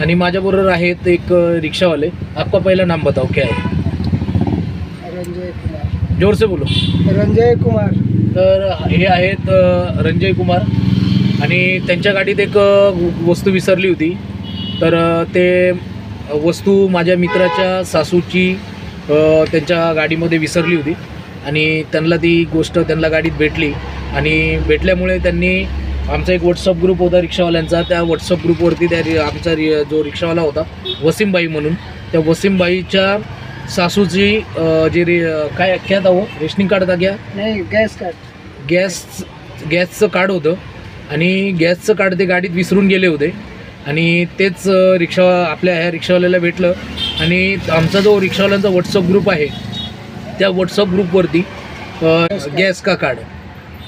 आणि माझ्याबरोबर आहेत एक रिक्षावाले। आपका पहला नाम बताओ क्या है? रंजय कुमार। जोर से बोलो। रंजय कुमार। तर हे आहेत रंजय कुमार आणि त्यांच्या गाडीत एक वस्तू विसरली होती। तर ते वस्तू माझ्या मित्राच्या सासूची त्यांच्या गाडीमध्ये विसरली होती आणि त्यांना ती गोष्ट त्यांना गाडीत भेटली आणि भेटल्यामुळे त्यांनी आमचा एक व्हॉट्सअप ग्रुप होता रिक्षावाल्यांचा। त्या व्हॉट्सअप ग्रुपवरती आमचा जो रिक्षावाला होता वसीमबाई म्हणून, त्या वसीमबाईच्या सासूची काय क्या था वो रेशनिंग कार्ड था क्या? नहीं, गैस कार्ड। गॅसचं कार्ड होतं आणि गॅसचं कार्ड ते गाडीत विसरून गेले होते आणि तेच आपल्या ह्या रिक्षावाल्याला भेटलं आणि आमचा जो रिक्षावाल्यांचा व्हॉट्सअप ग्रुप आहे त्या व्हॉट्सअप ग्रुपवरती गॅस का कार्ड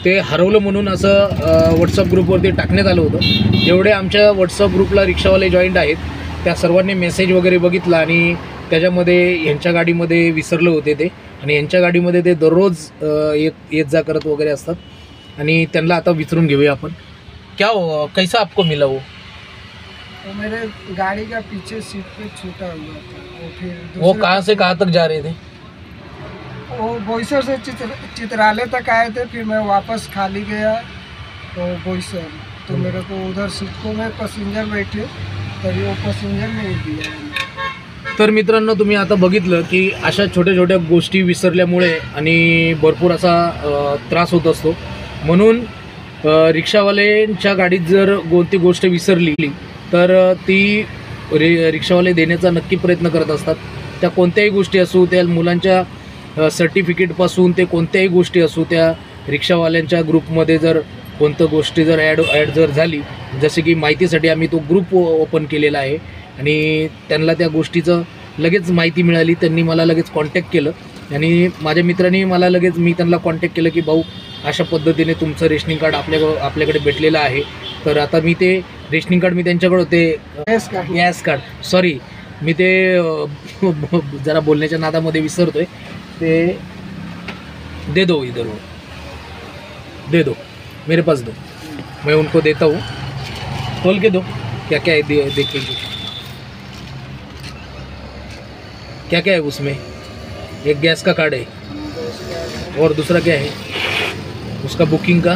ते हरवलं म्हणून असं व्हॉट्सअप ग्रुपवरती टाकण्यात आलं होतं। जेवढे आमच्या व्हॉट्सअप ग्रुपला रिक्षावाले जॉईंट आहेत त्या सर्वांनी मेसेज वगैरे बघितला आणि त्याच्यामध्ये यांच्या गाडीमध्ये विसरलं होते ते आणि यांच्या गाडीमध्ये ते दररोज येत जा करत वगैरे असतात आणि त्यांना आता विचारून घेऊया आपण। क्या हो, कैसा आपको मिला वो? तो मेरे गाड़ी का पीछे सीट पे छूटा हुआ था। वो कहाँ से कहाँ तक जा रहे थे? वो बोईसर से चित्रालय तक आए थे, फिर मैं वापस खाली गया तो बोईसर, तो मेरे को उधर सीट को में पैसेंजर बैठे तरी वो पैसेंजर नहीं दिया। तर मित्रांनो, तुम्ही आता बघितलं की अशा छोट्या छोट्या गोष्टी विसरल्यामुळे आणि भरपूर असा त्रास होत असतो। म्हणून रिक्षावाल्यांच्या गाडीत जर कोणती गोष्ट विसरली तर ती रिक्षावाले देण्याचा नक्की प्रयत्न करत असतात। त्या कोणत्याही गोष्टी असू, त्या मुलांच्या सर्टिफिकेटपासून ते कोणत्याही गोष्टी असू, त्या रिक्षावाल्यांच्या ग्रुपमध्ये जर कोणतं गोष्टी जर ॲड जर झाली, जसे की माहितीसाठी आम्ही तो ग्रुप ओपन केलेला आहे आणि त्यांना त्या गोष्टीचं लगेच माहिती मिळाली, त्यांनी मला लगेच कॉन्टॅक्ट केलं आणि माझ्या मित्रांनी मला लगेच मी त्यांना कॉन्टॅक्ट केलं की भाऊ अशा पद्धतीने तुमचं रेशनिंग कार्ड आपल्याकडे भेटलेलं आहे। तर आता मी ते रेशनिंग कार्ड मी त्यांच्याकडं ते गॅस कार्ड सॉरी मी ते जरा बोलण्याच्या नादामध्ये विसरतोय, ते दे दो इधर, वो दे दो मेरे पास दो, मैं उनको देता हूँ, खोल के दो क्या क्या है देखेंगे क्या क्या है उसमें। एक गैस का कार्ड है और दूसरा क्या है उसका बुकिंग का?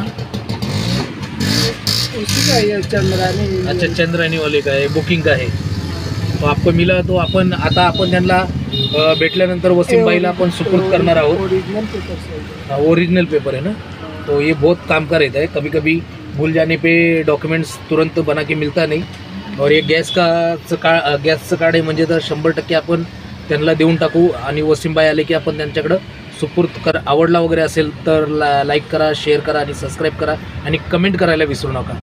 उसी का ये चंद्रानी। अच्छा, चंद्रानी वाले का है, बुकिंग का है। तो आपको मिला तो आपण त्यांना भेटल्यानंतर वसीमबाईला आपण सुपूर्द करणार आहोत। ओरिजिनल पेपर से। ओरिजिनल पेपर है ना, तो ये बहुत काम का रहता है। कभी कभी भूल जाने पे डॉक्यूमेंट्स तुरंत बना के मिलता नहीं और ये गॅसचं कार्ड आहे म्हणजे तर 100% आपण त्यांना देऊन टाकू आणि वसीमबाई आले की आपण त्यांच्याकडं सुपूर्द कर। आवडला वगैरे असेल तर लाईक करा, शेअर करा आणि सबस्क्राईब करा आणि कमेंट करायला विसरू नका।